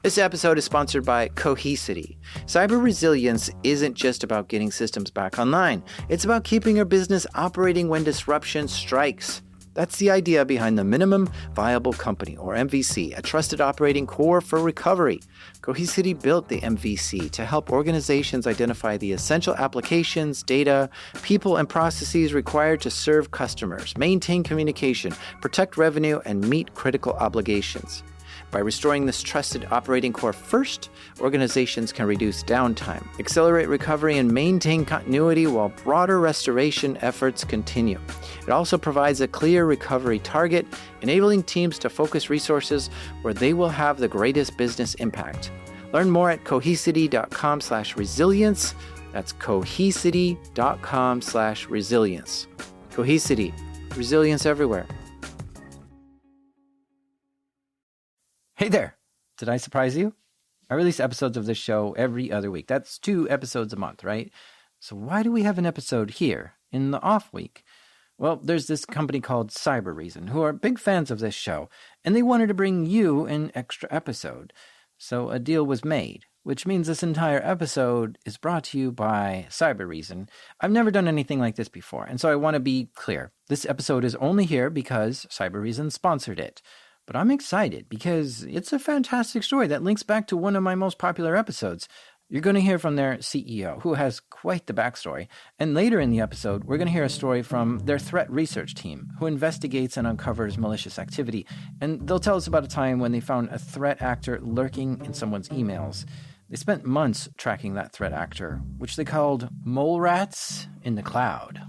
This episode is sponsored by Cohesity. Cyber resilience isn't just about getting systems back online. It's about keeping your business operating when disruption strikes. That's the idea behind the Minimum Viable Company, or MVC, a trusted operating core for recovery. Cohesity built the MVC to help organizations identify the essential applications, data, people, and processes required to serve customers, maintain communication, protect revenue, and meet critical obligations. By restoring this trusted operating core first, organizations can reduce downtime, accelerate recovery, and maintain continuity while broader restoration efforts continue. It also provides a clear recovery target, enabling teams to focus resources where they will have the greatest business impact. Learn more at cohesity.com/resilience. That's cohesity.com/resilience. Cohesity, resilience everywhere. Hey there! Did I surprise you? I release episodes of this show every other week. That's 2 episodes a month, right? So why do we have an episode here in the off week? Well, there's this company called Cybereason who are big fans of this show, and they wanted to bring you an extra episode. So a deal was made, which means this entire episode is brought to you by Cybereason. I've never done anything like this before, and so I want to be clear. This episode is only here because Cybereason sponsored it. But I'm excited because it's a fantastic story that links back to one of my most popular episodes. You're going to hear from their CEO, who has quite the backstory. And later in the episode, we're going to hear a story from their threat research team, who investigates and uncovers malicious activity. And they'll tell us about a time when they found a threat actor lurking in someone's emails. They spent months tracking that threat actor, which they called Molerats in the cloud.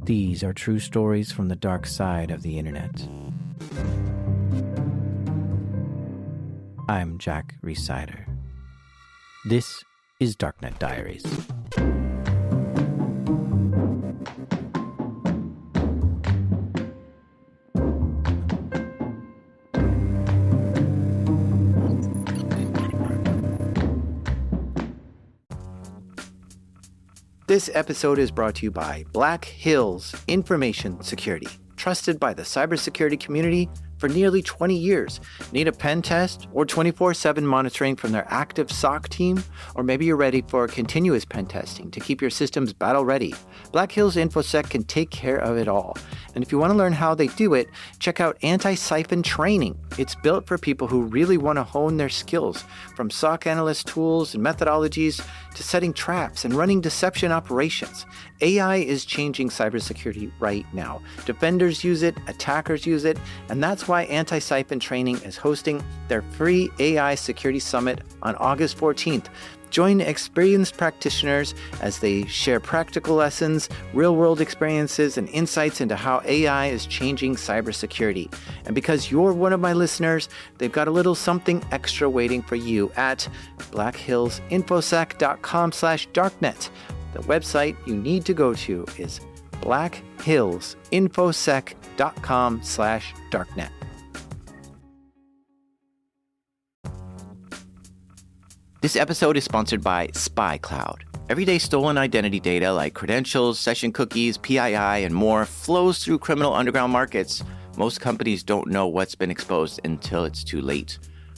These are true stories from the dark side of the internet. I'm Jack Resider. This is Darknet Diaries. This episode is brought to you by Black Hills Information Security, trusted by the cybersecurity community for nearly 20 years. Need a pen test or 24/7 monitoring from their active SOC team? Or maybe you're ready for continuous pen testing to keep your systems battle ready. Black Hills InfoSec can take care of it all. And if you want to learn how they do it, check out Anti-Siphon Training. It's built for people who really want to hone their skills, from SOC analyst tools and methodologies to setting traps and running deception operations. AI is changing cybersecurity right now. Defenders use it, attackers use it, and that's why Anti-Siphon Training is hosting their free AI Security Summit on August 14th. Join experienced practitioners as they share practical lessons, real-world experiences, and insights into how AI is changing cybersecurity. And because you're one of my listeners, they've got a little something extra waiting for you at blackhillsinfosec.com/darknet. The website you need to go to is blackhillsinfosec.com/darknet. This episode is sponsored by SpyCloud. Everyday stolen identity data like credentials, session cookies, PII, and more flows through criminal underground markets. Most companies don't know what's been exposed until it's too late.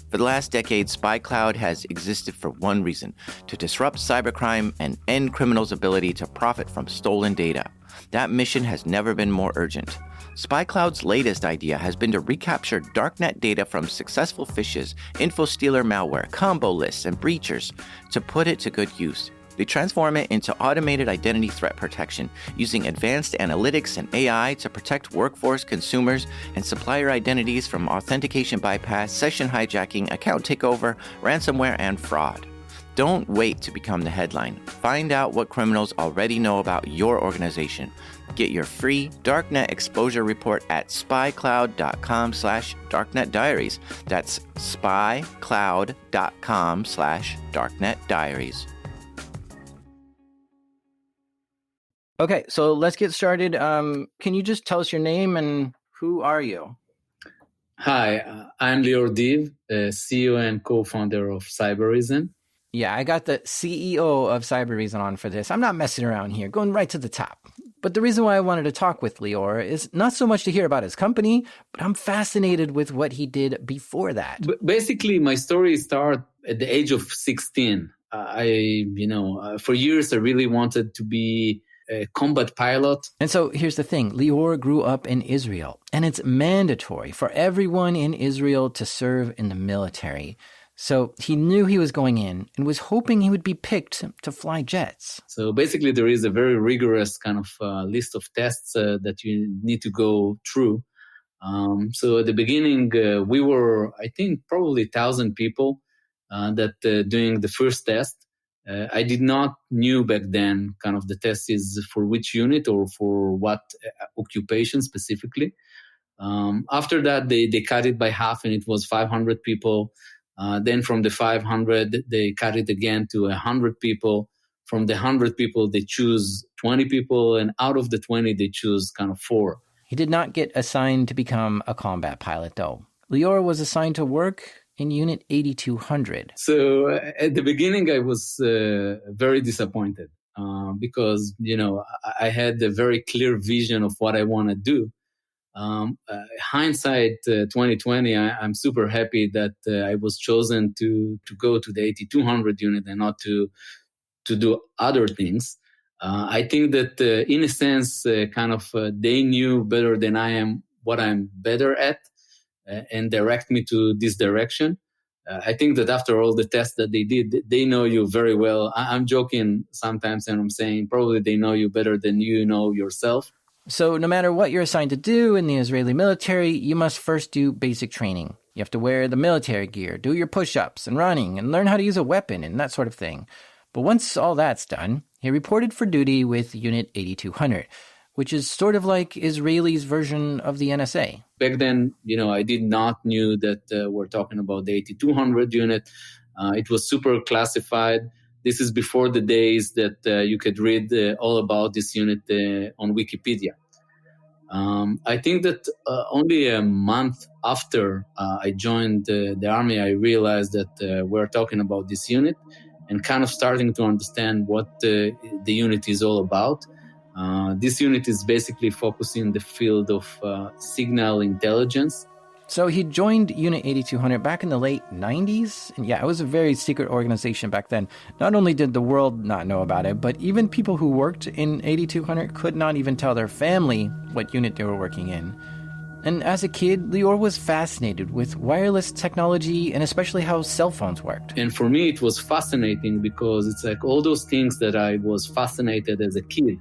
For the last decade, SpyCloud has existed for one reason: to disrupt cybercrime and end criminals' ability to profit from stolen data. That mission has never been more urgent. SpyCloud's latest idea has been to recapture darknet data from successful phishes, info-stealer malware, combo lists, and breachers to put it to good use. They transform it into automated identity threat protection using advanced analytics and AI to protect workforce, consumers, and supplier identities from authentication bypass, session hijacking, account takeover, ransomware, and fraud. Don't wait to become the headline. Find out what criminals already know about your organization. Get your free Darknet exposure report at spycloud.com/darknetdiaries. That's spycloud.com/darknetdiaries. Okay, so let's get started. Can you just tell us your name and who are you? Hi, I'm Lior Div, CEO and co-founder of Cybereason. Yeah, I got the CEO of Cybereason on for this. I'm not messing around here. Going right to the top. But the reason why I wanted to talk with Lior is not so much to hear about his company, but I'm fascinated with what he did before that. Basically, my story started at the age of 16. For years, I really wanted to be a combat pilot. And so here's the thing. Lior grew up in Israel, and it's mandatory for everyone in Israel to serve in the military. So he knew he was going in and was hoping he would be picked to fly jets. So basically, there is a very rigorous kind of list of tests that you need to go through. So at the beginning, we were, I think, probably 1,000 people that doing the first test. I did not knew back then kind of the test is for which unit or for what occupation specifically. After that, they cut it by half and it was 500 people. Then from the 500, they cut it again to 100 people. From the 100 people, they choose 20 people. And out of the 20, they choose kind of 4. He did not get assigned to become a combat pilot, though. Lior was assigned to work in Unit 8200. So at the beginning, I was very disappointed because, I had a very clear vision of what I want to do. Hindsight 2020, I'm super happy that I was chosen to go to the 8200 unit and not to do other things. I think that in a sense, they knew better than I am what I'm better at and direct me to this direction. I think that after all the tests that they did, they know you very well. I'm joking sometimes and I'm saying probably they know you better than you know yourself. So no matter what you're assigned to do in the Israeli military, you must first do basic training. You have to wear the military gear, do your push-ups and running, and learn how to use a weapon and that sort of thing. But once all that's done, he reported for duty with Unit 8200, which is sort of like Israeli's version of the NSA. Back then, I did not knew that we're talking about the 8200 unit. It was super classified. This is before the days that you could read all about this unit on Wikipedia. I think that only a month after I joined the army, I realized that we're talking about this unit and kind of starting to understand what the unit is all about. This unit is basically focusing in the field of signal intelligence. So he joined Unit 8200 back in the late 90s. And yeah, it was a very secret organization back then. Not only did the world not know about it, but even people who worked in 8200 could not even tell their family what unit they were working in. And as a kid, Lior was fascinated with wireless technology and especially how cell phones worked. And for me, it was fascinating because it's like all those things that I was fascinated as a kid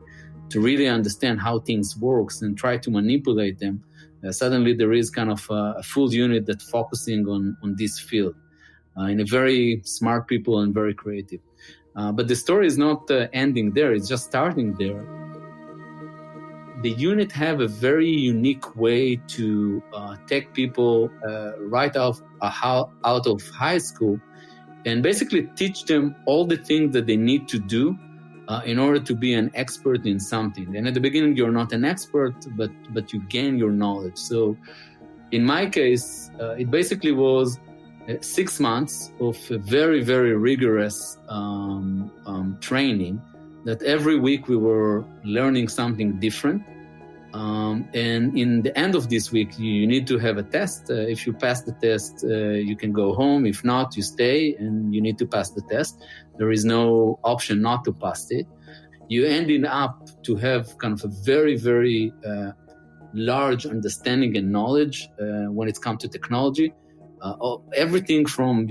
to really understand how things works and try to manipulate them. Suddenly there is kind of a full unit that's focusing on this field in a very smart people and very creative. But the story is not ending there. It's just starting there. The unit have a very unique way to take people right out of high school and basically teach them all the things that they need to do in order to be an expert in something. And at the beginning, you're not an expert, but you gain your knowledge. So in my case, it basically was 6 months of a very, very rigorous training that every week we were learning something different. And in the end of this week, you need to have a test. If you pass the test, you can go home. If not, you stay and you need to pass the test. There is no option not to pass it. You ended up to have kind of a very, very large understanding and knowledge when it comes to technology. Everything from,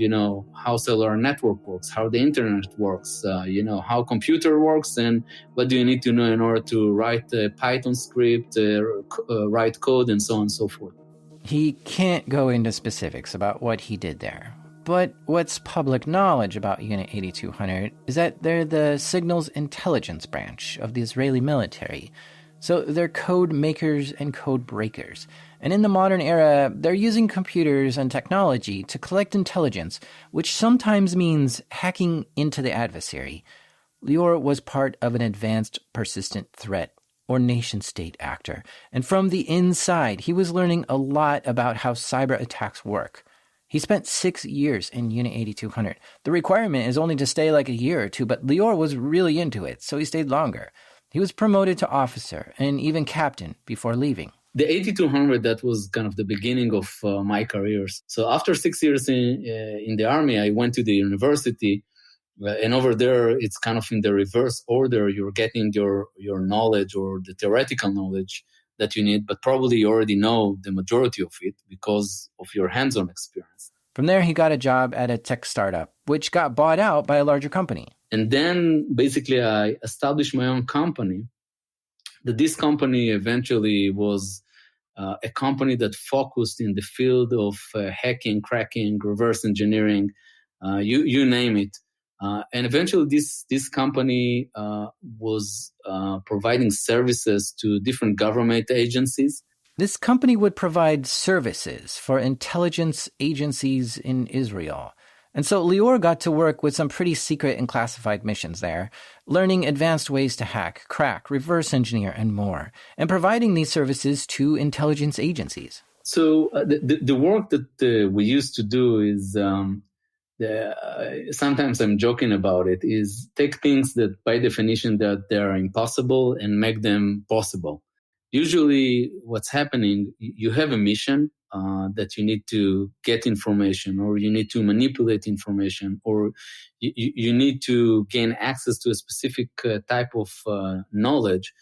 how cellular network works, how the internet works, how computer works, and what do you need to know in order to write a Python script, write code, and so on and so forth. He can't go into specifics about what he did there. But what's public knowledge about Unit 8200 is that they're the signals intelligence branch of the Israeli military. So they're code makers and code breakers. And in the modern era, they're using computers and technology to collect intelligence, which sometimes means hacking into the adversary. Lior was part of an advanced persistent threat, or nation-state actor. And from the inside, he was learning a lot about how cyber attacks work. He spent 6 years in Unit 8200. The requirement is only to stay like a year or two, but Lior was really into it, so he stayed longer. He was promoted to officer and even captain before leaving. The 8200, that was kind of the beginning of my career. So after 6 years in the army, I went to the university. And over there, it's kind of in the reverse order. You're getting your knowledge or the theoretical knowledge that you need, but probably you already know the majority of it because of your hands-on experience. From there, he got a job at a tech startup, which got bought out by a larger company. And then basically I established my own company. This company eventually was a company that focused in the field of hacking, cracking, reverse engineering, you name it. And eventually this company was providing services to different government agencies. This company would provide services for intelligence agencies in Israel. And so Lior got to work with some pretty secret and classified missions there, learning advanced ways to hack, crack, reverse engineer, and more, and providing these services to intelligence agencies. So the work that we used to do is, sometimes I'm joking about it, is take things that by definition that they are impossible and make them possible. Usually what's happening, you have a mission that you need to get information, or you need to manipulate information, or you need to gain access to a specific type of knowledge.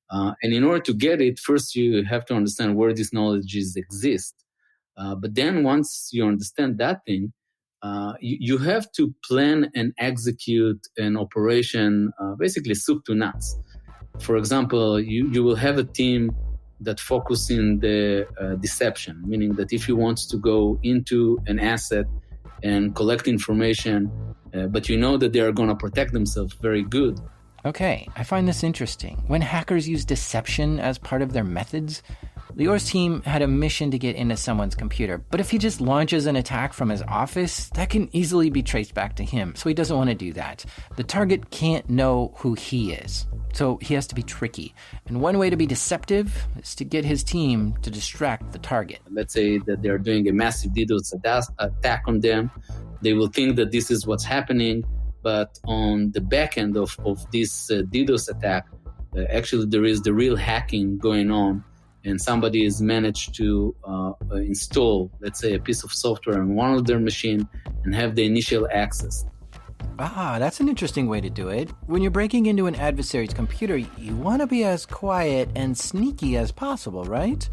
And in order to get it, first you have to understand where these knowledges exist. But then once you understand that thing, you have to plan and execute an operation, basically soup to nuts. For example, you will have a team that focus in the deception, meaning that if you want to go into an asset and collect information, but you know that they are going to protect themselves very good. Okay, I find this interesting. When hackers use deception as part of their methods, Lior's team had a mission to get into someone's computer, but if he just launches an attack from his office, that can easily be traced back to him, so he doesn't want to do that. The target can't know who he is, so he has to be tricky. And one way to be deceptive is to get his team to distract the target. Let's say that they're doing a massive DDoS attack on them. They will think that this is what's happening, but on the back end of this DDoS attack, actually there is the real hacking going on. And somebody has managed to install, let's say, a piece of software on one of their machine and have the initial access. That's an interesting way to do it. When you're breaking into an adversary's computer, you want to be as quiet and sneaky as possible, right?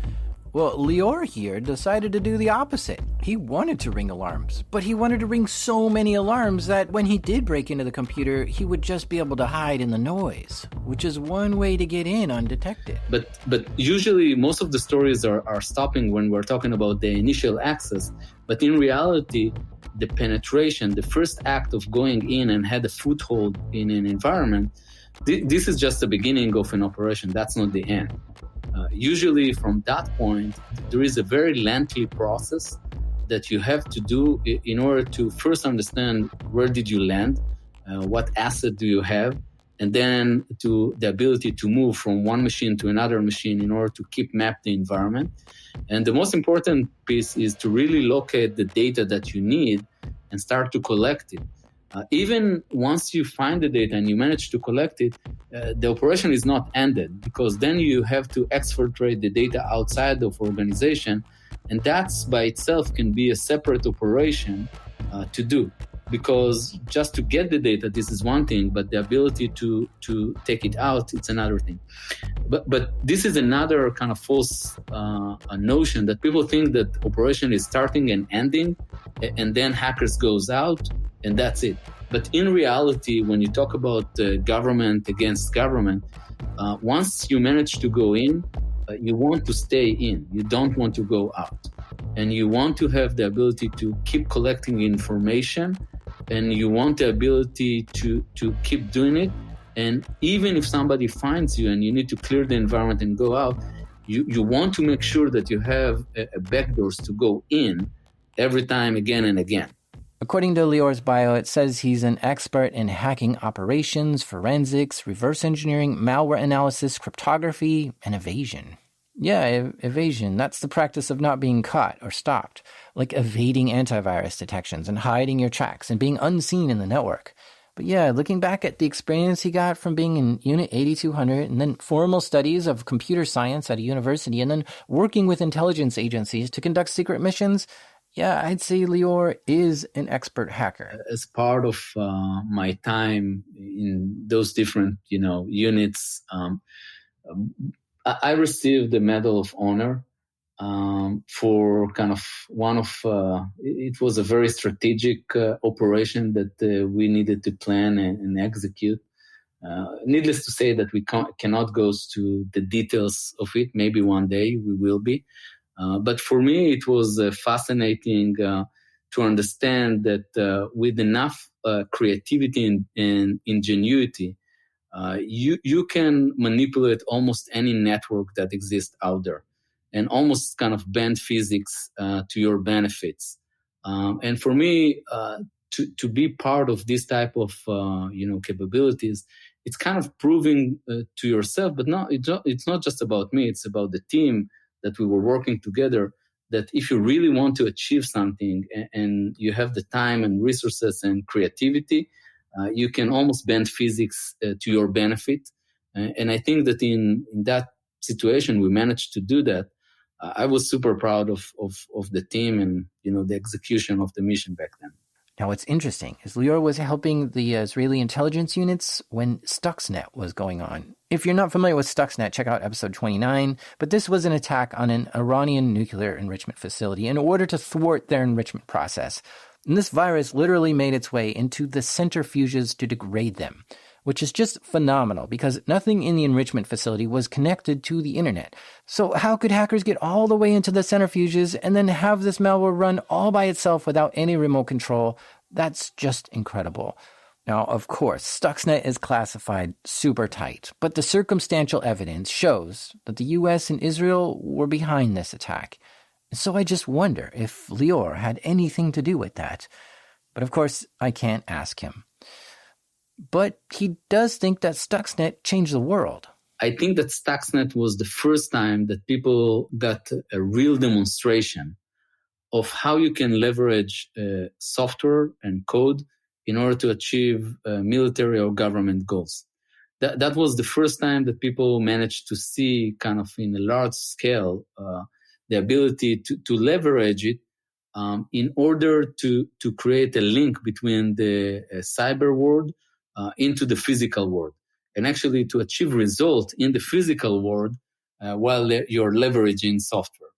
Well, Lior here decided to do the opposite. He wanted to ring alarms, but he wanted to ring so many alarms that when he did break into the computer, he would just be able to hide in the noise, which is one way to get in undetected. But usually most of the stories are stopping when we're talking about the initial access. But in reality, the penetration, the first act of going in and had a foothold in an environment, this is just the beginning of an operation. That's not the end. Usually from that point, there is a very lengthy process that you have to do in order to first understand where did you land, what asset do you have, and then to the ability to move from one machine to another machine in order to keep map the environment. And the most important piece is to really locate the data that you need and start to collect it. Even once you find the data and you manage to collect it, the operation is not ended, because then you have to exfiltrate the data outside of organization, and that's by itself can be a separate operation to do. Because just to get the data, this is one thing, but the ability to take it out, it's another thing. But this is another kind of false notion that people think that operation is starting and ending, and then hackers goes out, and that's it. But in reality, when you talk about government against government, once you manage to go in, you want to stay in. You don't want to go out. And you want to have the ability to keep collecting information, and you want the ability to keep doing it. And even if somebody finds you and you need to clear the environment and go out, you want to make sure that you have a backdoors to go in every time, again and again. According to Lior's bio, it says he's an expert in hacking operations, forensics, reverse engineering, malware analysis, cryptography, and evasion. Yeah, evasion. That's the practice of not being caught or stopped, like evading antivirus detections and hiding your tracks and being unseen in the network. But yeah, looking back at the experience he got from being in Unit 8200 and then formal studies of computer science at a university and then working with intelligence agencies to conduct secret missions, yeah, I'd say Lior is an expert hacker. As part of my time in those different, units, I received the Medal of Honor for kind of one of, it was a very strategic operation that we needed to plan and execute. Needless to say that we cannot go to the details of it. Maybe one day we will be. But for me, it was fascinating to understand that with enough creativity and ingenuity, you can manipulate almost any network that exists out there and almost kind of bend physics to your benefits. And for me, to be part of this type of capabilities, it's kind of proving to yourself, but it's not just about me, it's about the team that we were working together, that if you really want to achieve something and you have the time and resources and creativity, you can almost bend physics to your benefit. And I think that in that situation, we managed to do that. I was super proud of the team and, the execution of the mission back then. Now, what's interesting is Lior was helping the Israeli intelligence units when Stuxnet was going on. If you're not familiar with Stuxnet, check out episode 29. But this was an attack on an Iranian nuclear enrichment facility in order to thwart their enrichment process. And this virus literally made its way into the centrifuges to degrade them, which is just phenomenal because nothing in the enrichment facility was connected to the internet. So how could hackers get all the way into the centrifuges and then have this malware run all by itself without any remote control? That's just incredible. Now, of course, Stuxnet is classified super tight, but the circumstantial evidence shows that the US and Israel were behind this attack. So I just wonder if Lior had anything to do with that. But of course, I can't ask him. But he does think that Stuxnet changed the world. I think that Stuxnet was the first time that people got a real demonstration of how you can leverage software and code in order to achieve military or government goals. That was the first time that people managed to see kind of in a large scale the ability to leverage it in order to create a link between the cyber world into the physical world, and actually to achieve results in the physical world while you're leveraging software.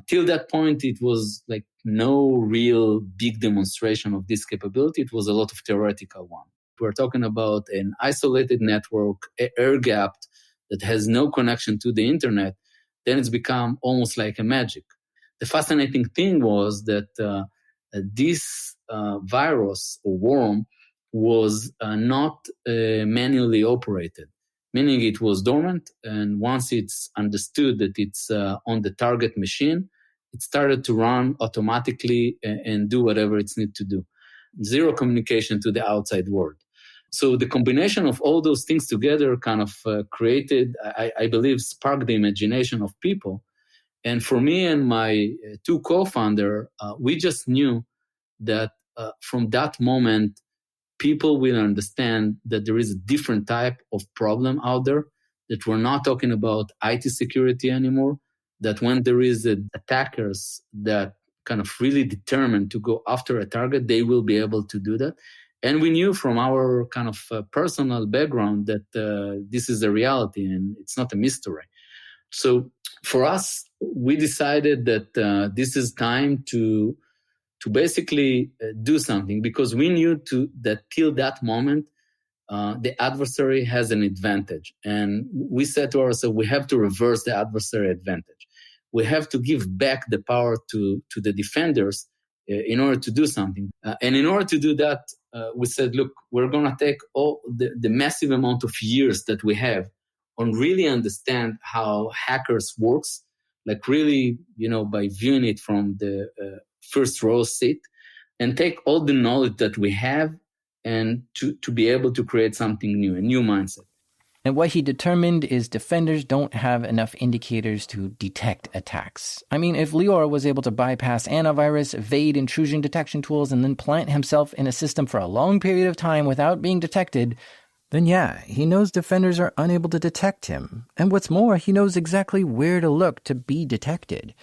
Till that point, it was like no real big demonstration of this capability. It was a lot of theoretical one. We're talking about an isolated network, air-gapped, that has no connection to the internet. Then it's become almost like a magic. The fascinating thing was that this virus or worm was not manually operated, meaning it was dormant. And once it's understood that it's on the target machine, it started to run automatically and do whatever it's need to do. Zero communication to the outside world. So the combination of all those things together kind of created, I believe, sparked the imagination of people. And for me and my two co-founders, we just knew that from that moment, people will understand that there is a different type of problem out there, that we're not talking about IT security anymore, that when there is attackers that kind of really determined to go after a target, they will be able to do that. And we knew from our kind of personal background that this is a reality and it's not a mystery. So for us, we decided that this is time to basically do something, because we knew that till that moment, the adversary has an advantage. And we said to ourselves, we have to reverse the adversary advantage. We have to give back the power to the defenders in order to do something. And in order to do that, we said, look, we're going to take all the massive amount of years that we have on really understand how hackers works, like really, by viewing it from the first row seat, and take all the knowledge that we have and to be able to create something new, a new mindset. And what he determined is defenders don't have enough indicators to detect attacks. I mean, if Lior was able to bypass antivirus, evade intrusion detection tools, and then plant himself in a system for a long period of time without being detected, then yeah, he knows defenders are unable to detect him. And what's more, he knows exactly where to look to be detected.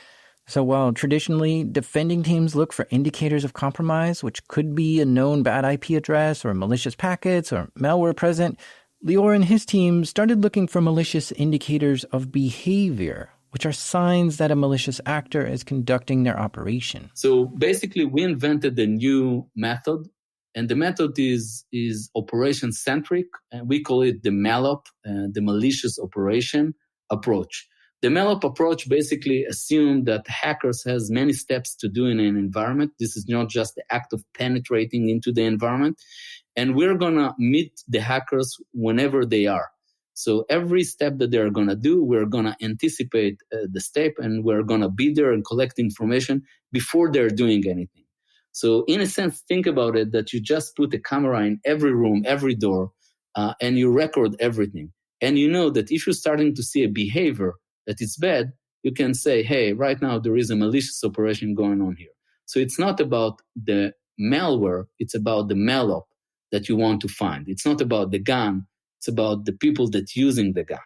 So while traditionally defending teams look for indicators of compromise, which could be a known bad IP address or malicious packets or malware present, Lior and his team started looking for malicious indicators of behavior, which are signs that a malicious actor is conducting their operation. So basically, we invented a new method, and the method is operation-centric, and we call it the MALOP, the malicious operation approach. The MALOP approach basically assumes that hackers has many steps to do in an environment. This is not just the act of penetrating into the environment. And we're going to meet the hackers whenever they are. So every step that they're going to do, we're going to anticipate the step, and we're going to be there and collect information before they're doing anything. So in a sense, think about it, that you just put a camera in every room, every door, and you record everything. And you know that if you're starting to see a behavior that is bad, you can say, hey, right now there is a malicious operation going on here. So it's not about the malware, it's about the MALOP that you want to find. It's not about the gun, it's about the people that's using the gun.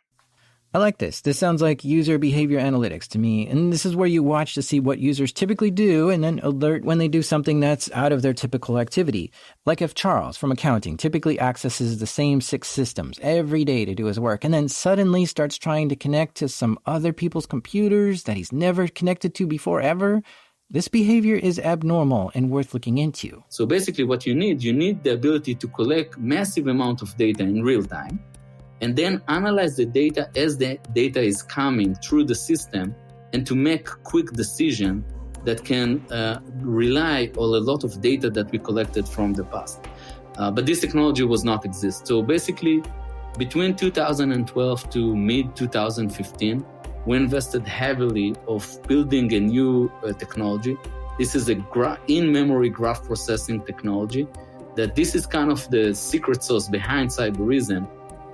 I like this. This sounds like user behavior analytics to me. And this is where you watch to see what users typically do and then alert when they do something that's out of their typical activity. Like if Charles from accounting typically accesses the same 6 systems every day to do his work and then suddenly starts trying to connect to some other people's computers that he's never connected to before ever, this behavior is abnormal and worth looking into. So basically what you need the ability to collect massive amount of data in real time and then analyze the data as the data is coming through the system and to make quick decision that can rely on a lot of data that we collected from the past. But this technology was not exist. So basically between 2012 to mid-2015, we invested heavily of building a new technology. This is a in-memory graph processing technology. That this is kind of the secret sauce behind Cybereason.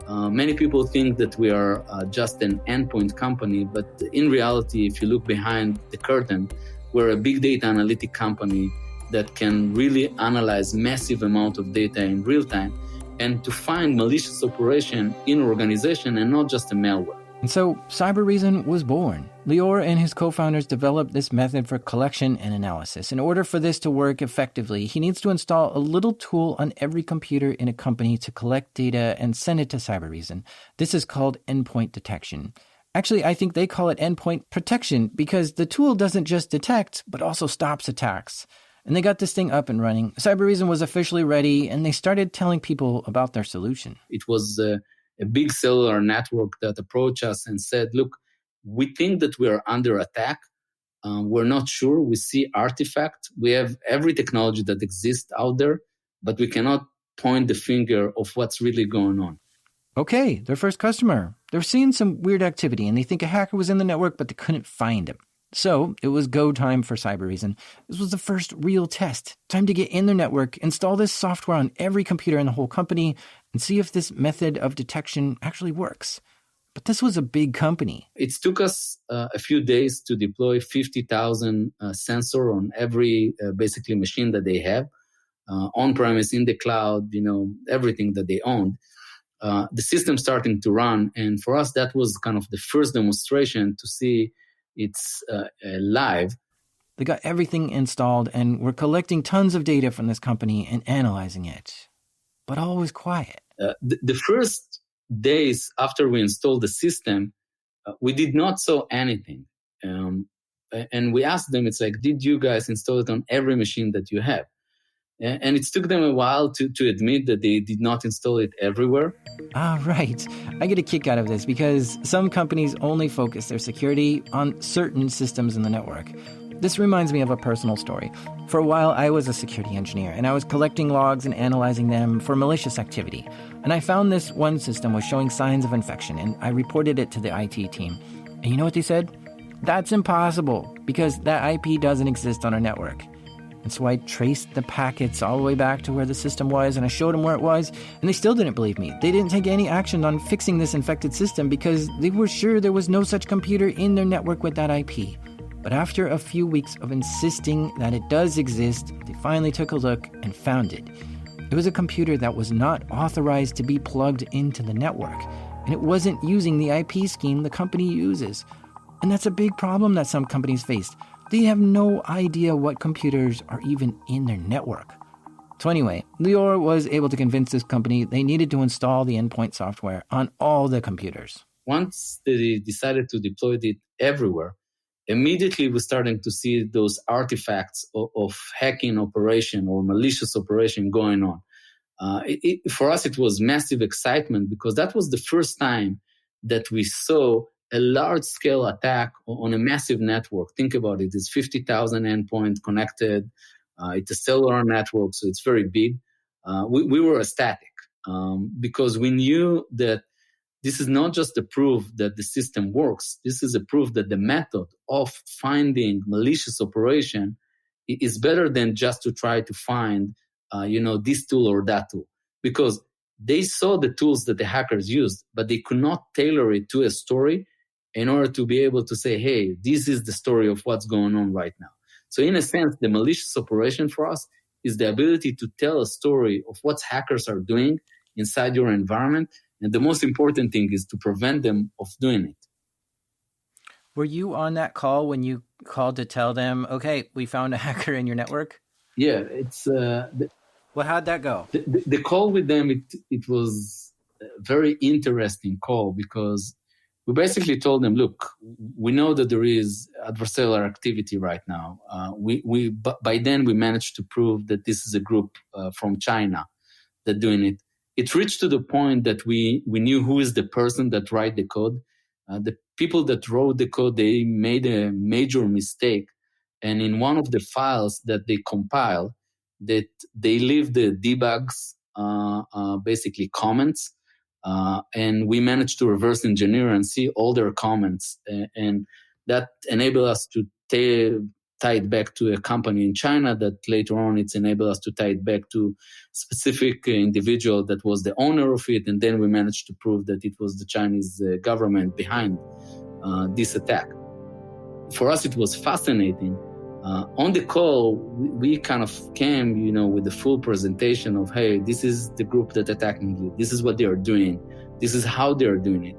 Many people think that we are just an endpoint company, but in reality, if you look behind the curtain, we're a big data analytic company that can really analyze massive amount of data in real time and to find malicious operation in an organization and not just a malware. And so Cybereason was born. Lior and his co-founders developed this method for collection and analysis. In order for this to work effectively, he needs to install a little tool on every computer in a company to collect data and send it to Cybereason. This is called endpoint detection. Actually, I think they call it endpoint protection because the tool doesn't just detect, but also stops attacks. And they got this thing up and running. Cybereason was officially ready, and they started telling people about their solution. It was a big cellular network that approached us and said, look, we think that we are under attack. We're not sure. We see artifact. We have every technology that exists out there, but we cannot point the finger of what's really going on. Okay, their first customer. They're seeing some weird activity, and they think a hacker was in the network, but they couldn't find him. So it was go time for Cybereason. This was the first real test. Time to get in their network, install this software on every computer in the whole company, and see if this method of detection actually works. But this was a big company. It took us a few days to deploy 50,000 sensor on every basically machine that they have, on-premise, in the cloud, everything that they owned. The system starting to run, and for us that was kind of the first demonstration to see it's live. They got everything installed and were collecting tons of data from this company and analyzing it. But all was quiet. The first days after we installed the system, we did not saw anything. And we asked them, it's like, did you guys install it on every machine that you have? And it took them a while to admit that they did not install it everywhere. Ah, right. I get a kick out of this because some companies only focus their security on certain systems in the network. This reminds me of a personal story. For a while, I was a security engineer, and I was collecting logs and analyzing them for malicious activity. And I found this one system was showing signs of infection, and I reported it to the IT team. And you know what they said? That's impossible, because that IP doesn't exist on our network. And so I traced the packets all the way back to where the system was, and I showed them where it was, and they still didn't believe me. They didn't take any action on fixing this infected system because they were sure there was no such computer in their network with that IP. But after a few weeks of insisting that it does exist, they finally took a look and found it. It was a computer that was not authorized to be plugged into the network, and it wasn't using the IP scheme the company uses. And that's a big problem that some companies face. They have no idea what computers are even in their network. So anyway, Lior was able to convince this company they needed to install the endpoint software on all the computers. Once they decided to deploy it everywhere, immediately we're starting to see those artifacts of hacking operation or malicious operation going on. For us, it was massive excitement because that was the first time that we saw a large-scale attack on a massive network. Think about it. It's 50,000 endpoints connected. It's a cellular network, so it's very big. We were ecstatic because we knew that this is not just a proof that the system works. This is a proof that the method of finding malicious operation is better than just to try to find, this tool or that tool. Because they saw the tools that the hackers used, but they could not tailor it to a story in order to be able to say, hey, this is the story of what's going on right now. So in a sense, the malicious operation for us is the ability to tell a story of what hackers are doing inside your environment. And the most important thing is to prevent them of doing it. Were you on that call when you called to tell them, okay, we found a hacker in your network? Yeah, it's... Well, how'd that go? The call with them, it was a very interesting call because we basically told them, look, we know that there is adversarial activity right now. By then we managed to prove that this is a group from China that doing it. It reached to the point that we knew who is the person that write the code. The people that wrote the code, they made a major mistake. And in one of the files that they compiled, that they leave the debugs, basically comments, and we managed to reverse engineer and see all their comments. And that enabled us to tie it back to a company in China that later on it's enabled us to tie it back to specific individual that was the owner of it. And then we managed to prove that it was the Chinese government behind this attack. For us, it was fascinating. On the call, we kind of came, with the full presentation of, hey, this is the group that attacking you. This is what they are doing. This is how they are doing it.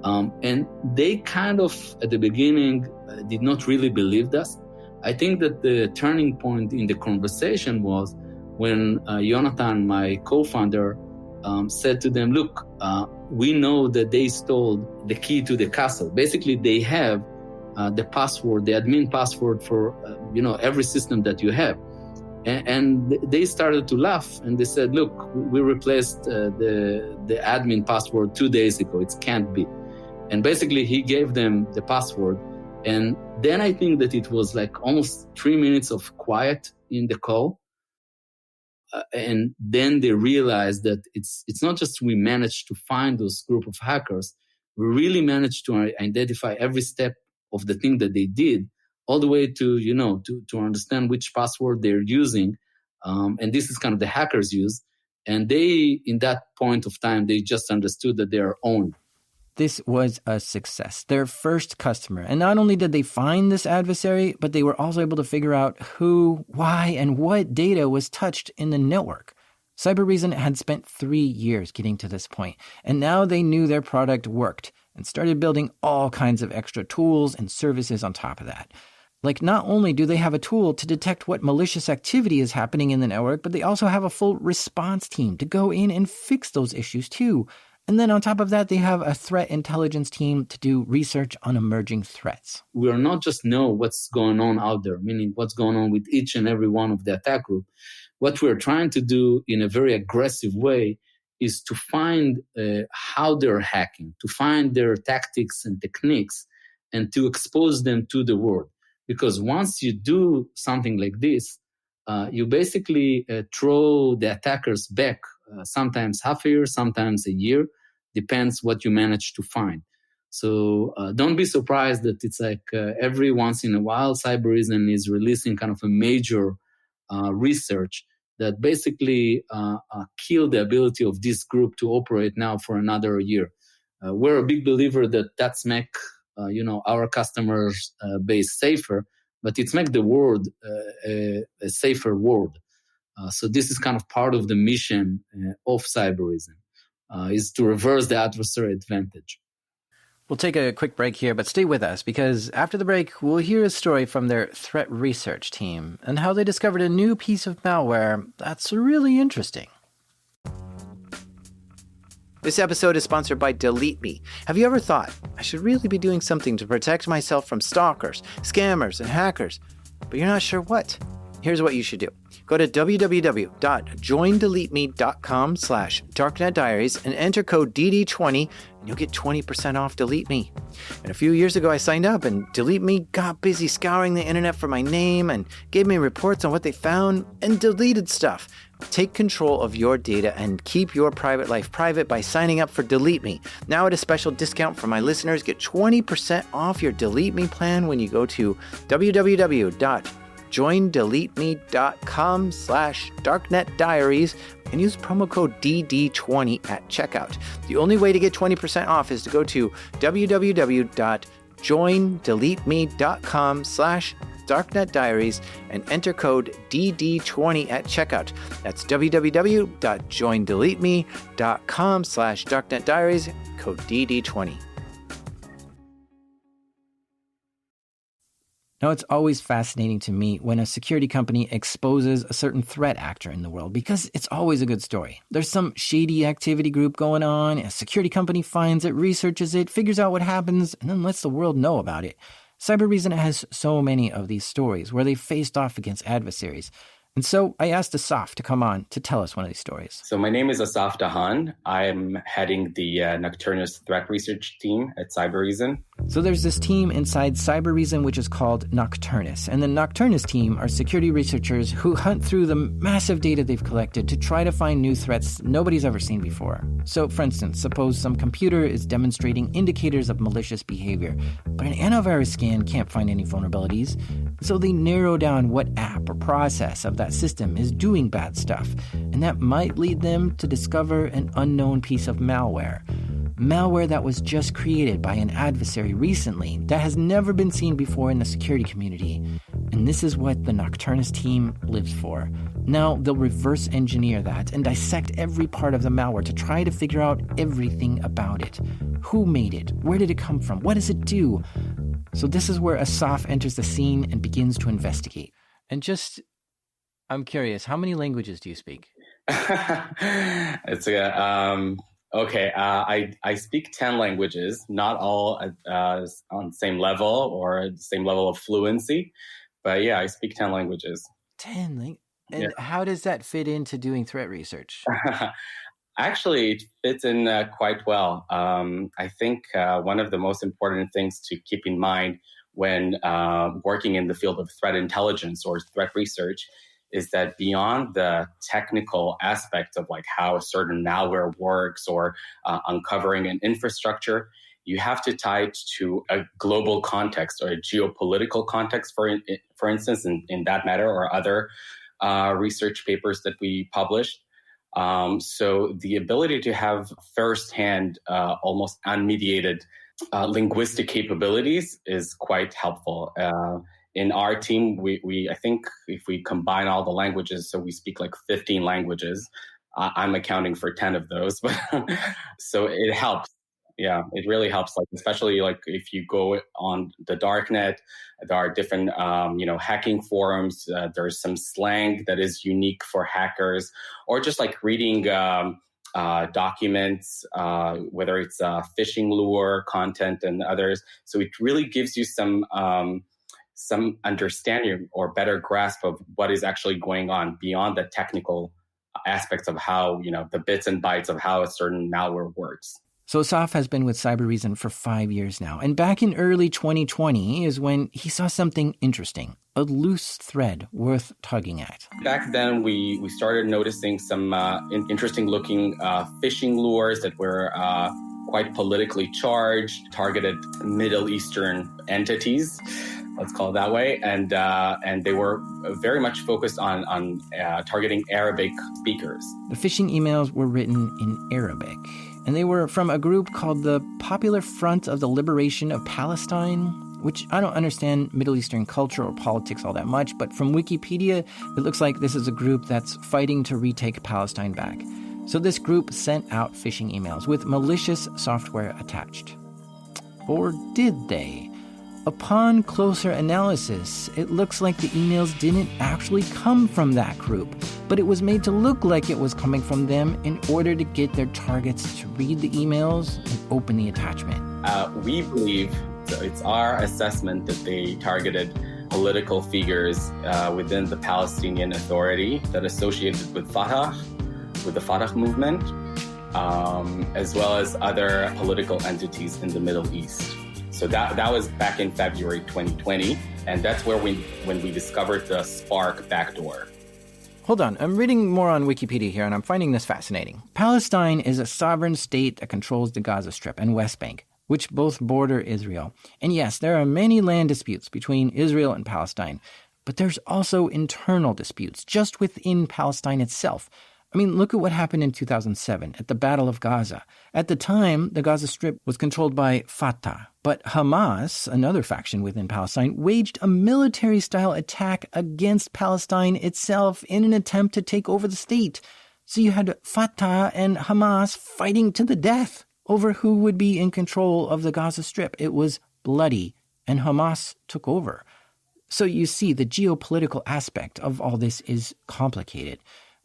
And they kind of, at the beginning, did not really believe us. I think that the turning point in the conversation was when Jonathan, my co-founder, said to them, look, we know that they stole the key to the castle. Basically, they have the password, the admin password for, every system that you have. And they started to laugh and they said, look, we replaced the admin password 2 days ago. It can't be. And basically he gave them the password. And then I think that it was like almost 3 minutes of quiet in the call. And then they realized that it's not just we managed to find those group of hackers. We really managed to identify every step of the thing that they did, all the way to, to understand which password they're using. And this is kind of the hackers use. And they, in that point of time, they just understood that they are owned. This was a success, their first customer. And not only did they find this adversary, but they were also able to figure out who, why, and what data was touched in the network. Cybereason had spent 3 years getting to this point, and now they knew their product worked and started building all kinds of extra tools and services on top of that. Like, not only do they have a tool to detect what malicious activity is happening in the network, but they also have a full response team to go in and fix those issues too. And then on top of that, they have a threat intelligence team to do research on emerging threats. We are not just know what's going on out there, meaning what's going on with each and every one of the attack group. What we're trying to do in a very aggressive way is to find how they're hacking, to find their tactics and techniques, and to expose them to the world. Because once you do something like this, you basically throw the attackers back, sometimes half a year, sometimes a year, depends what you manage to find. So don't be surprised that it's like every once in a while, Cybereason is releasing kind of a major research that basically killed the ability of this group to operate now for another year. We're a big believer that that's make our customers base safer, but it's make the world a safer world. So this is kind of part of the mission of Cybereason, is to reverse the adversary advantage. We'll take a quick break here, but stay with us because after the break, we'll hear a story from their threat research team and how they discovered a new piece of malware that's really interesting. This episode is sponsored by Delete Me. Have you ever thought, I should really be doing something to protect myself from stalkers, scammers, and hackers, but you're not sure what? Here's what you should do. Go to www.joindeleteme.com/darknetdiaries and enter code DD20 and you'll get 20% off Delete Me. And a few years ago, I signed up and Delete Me got busy scouring the internet for my name and gave me reports on what they found and deleted stuff. Take control of your data and keep your private life private by signing up for Delete Me. Now at a special discount for my listeners, get 20% off your Delete Me plan when you go to www.joindeleteme.com/darknetdiaries and use promo code DD20 at checkout. The only way to get 20% off is to go to www.joindeleteme.com/darknetdiaries and enter code DD20 at checkout. That's www.joindeleteme.com/darknetdiaries, code DD20. Now, it's always fascinating to me when a security company exposes a certain threat actor in the world because it's always a good story. There's some shady activity group going on, a security company finds it, researches it, figures out what happens, and then lets the world know about it. Cybereason has so many of these stories where they faced off against adversaries. And so I asked Asaf to come on to tell us one of these stories. So my name is Asaf Dahan. I'm heading the Nocturnus threat research team at Cybereason. So there's this team inside Cybereason which is called Nocturnus. And the Nocturnus team are security researchers who hunt through the massive data they've collected to try to find new threats nobody's ever seen before. So for instance, suppose some computer is demonstrating indicators of malicious behavior, but an antivirus scan can't find any vulnerabilities. So they narrow down what app or process of that system is doing bad stuff, and that might lead them to discover an unknown piece of malware. Malware that was just created by an adversary recently that has never been seen before in the security community. And this is what the Nocturnus team lives for. Now they'll reverse engineer that and dissect every part of the malware to try to figure out everything about it. Who made it? Where did it come from? What does it do? So this is where Asaf enters the scene and begins to investigate. And I'm curious, how many languages do you speak? It's okay. I speak 10 languages, not all on the same level or the same level of fluency, but yeah, I speak 10 languages. 10 languages? And how does that fit into doing threat research? Actually, it fits in quite well. I think one of the most important things to keep in mind when working in the field of threat intelligence or threat research is that beyond the technical aspect of like how a certain malware works or uncovering an infrastructure, you have to tie it to a global context or a geopolitical context, for instance, in that matter, or other research papers that we published. So the ability to have firsthand, almost unmediated linguistic capabilities is quite helpful. In our team, we I think if we combine all the languages, so we speak like 15 languages. I'm accounting for 10 of those, but so it helps. Yeah, it really helps. Like especially like if you go on the darknet, there are different hacking forums. There's some slang that is unique for hackers, or just like reading documents, whether it's phishing lure content and others. So it really gives you some understanding or better grasp of what is actually going on beyond the technical aspects of how, the bits and bytes of how a certain malware works. So Asaf has been with Cybereason for 5 years now. And back in early 2020 is when he saw something interesting, a loose thread worth tugging at. Back then, we started noticing some interesting looking phishing lures that were quite politically charged, targeted Middle Eastern entities. let's call it that way. And they were very much focused on targeting Arabic speakers. The phishing emails were written in Arabic, and they were from a group called the Popular Front of the Liberation of Palestine, which I don't understand Middle Eastern culture or politics all that much, but from Wikipedia, it looks like this is a group that's fighting to retake Palestine back. So this group sent out phishing emails with malicious software attached. Or did they? Upon closer analysis, it looks like the emails didn't actually come from that group, but it was made to look like it was coming from them in order to get their targets to read the emails and open the attachment. We believe, so it's our assessment, that they targeted political figures within the Palestinian Authority that associated with Fatah, with the Fatah movement, as well as other political entities in the Middle East. So that was back in February 2020, and that's where when we discovered the Spark backdoor. Hold on, I'm reading more on Wikipedia here, and I'm finding this fascinating. Palestine is a sovereign state that controls the Gaza Strip and West Bank, which both border Israel. And yes, there are many land disputes between Israel and Palestine, but there's also internal disputes just within Palestine itself. I mean, look at what happened in 2007 at the Battle of Gaza. At the time, the Gaza Strip was controlled by Fatah, but Hamas, another faction within Palestine, waged a military-style attack against Palestine itself in an attempt to take over the state. So you had Fatah and Hamas fighting to the death over who would be in control of the Gaza Strip. It was bloody, and Hamas took over. So you see, the geopolitical aspect of all this is complicated.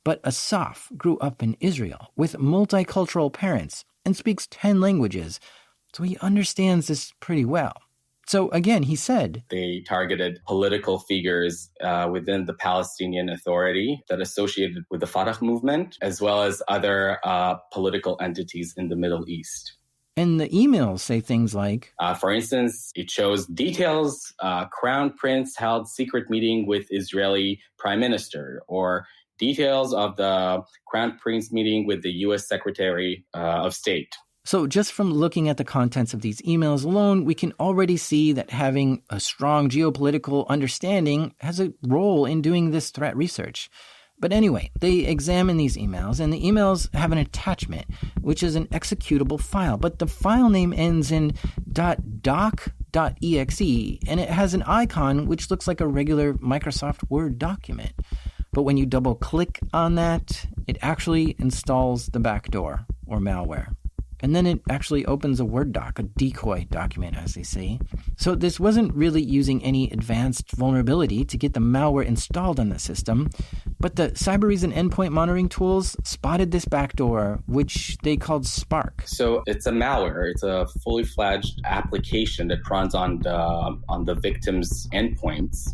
But Asaf grew up in Israel with multicultural parents and speaks 10 languages, so he understands this pretty well. So again, he said, they targeted political figures within the Palestinian Authority that associated with the Fatah movement, as well as other political entities in the Middle East. And the emails say things like, for instance, it shows details, Crown Prince held secret meeting with Israeli Prime Minister, or details of the Crown Prince meeting with the U.S. Secretary of State. So just from looking at the contents of these emails alone, we can already see that having a strong geopolitical understanding has a role in doing this threat research. But anyway, they examine these emails, and the emails have an attachment, which is an executable file. But the file name ends in .doc.exe, and it has an icon which looks like a regular Microsoft Word document. But when you double-click on that, it actually installs the backdoor, or malware. And then it actually opens a Word doc, a decoy document, as they say. So this wasn't really using any advanced vulnerability to get the malware installed on the system, but the Cybereason endpoint monitoring tools spotted this backdoor, which they called Spark. So it's a malware. It's a fully fledged application that runs on the victim's endpoints.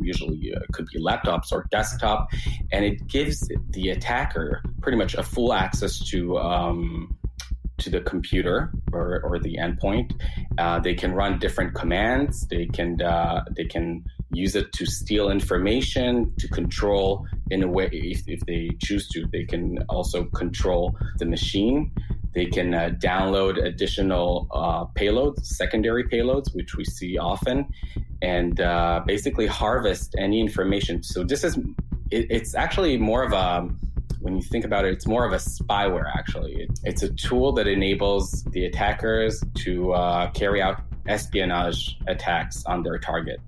Usually it could be laptops or desktop, and it gives the attacker pretty much a full access to the computer or the endpoint. They can run different commands. They can use it to steal information, to control in a way, if they choose to. They can also control the machine. They can download additional payloads, secondary payloads, which we see often, and basically harvest any information. So it's actually more of a, when you think about it, it's more of a spyware, actually. It's a tool that enables the attackers to carry out espionage attacks on their target.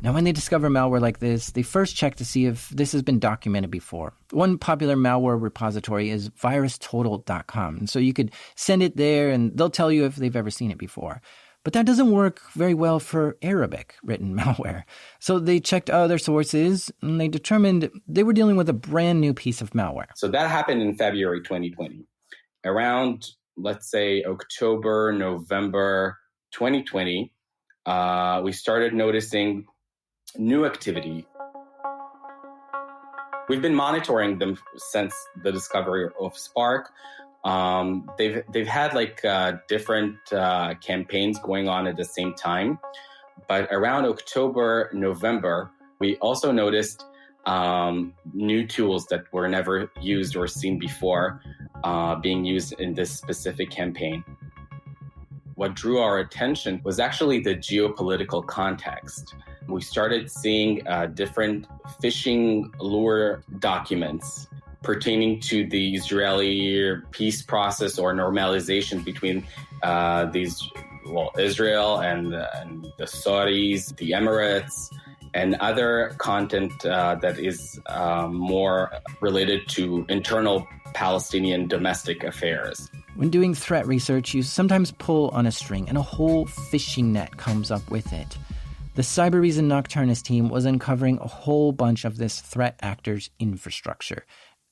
Now, when they discover malware like this, they first check to see if this has been documented before. One popular malware repository is virustotal.com. So you could send it there, and they'll tell you if they've ever seen it before. But that doesn't work very well for Arabic-written malware. So they checked other sources, and they determined they were dealing with a brand new piece of malware. So that happened in February 2020. Around, let's say, October, November 2020, we started noticing new activity. We've been monitoring them since the discovery of Spark. They've had different campaigns going on at the same time, but around October, November, we also noticed new tools that were never used or seen before being used in this specific campaign. What drew our attention was actually the geopolitical context. we started seeing different phishing lure documents pertaining to the Israeli peace process or normalization between Israel and the Saudis, the Emirates, and other content that is more related to internal Palestinian domestic affairs. When doing threat research, you sometimes pull on a string and a whole phishing net comes up with it. The Cybereason Nocturnus team was uncovering a whole bunch of this threat actor's infrastructure.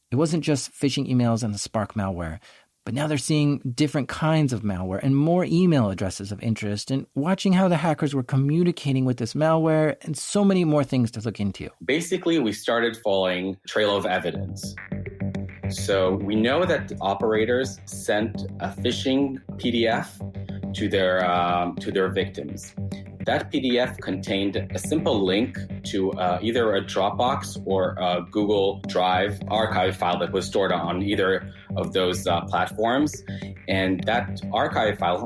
It wasn't just phishing emails and the Spark malware, but now they're seeing different kinds of malware and more email addresses of interest and watching how the hackers were communicating with this malware and so many more things to look into. Basically, we started following trail of evidence. So we know that operators sent a phishing PDF to their victims. That PDF contained a simple link to either a Dropbox or a Google Drive archive file that was stored on either of those platforms. And that archive file,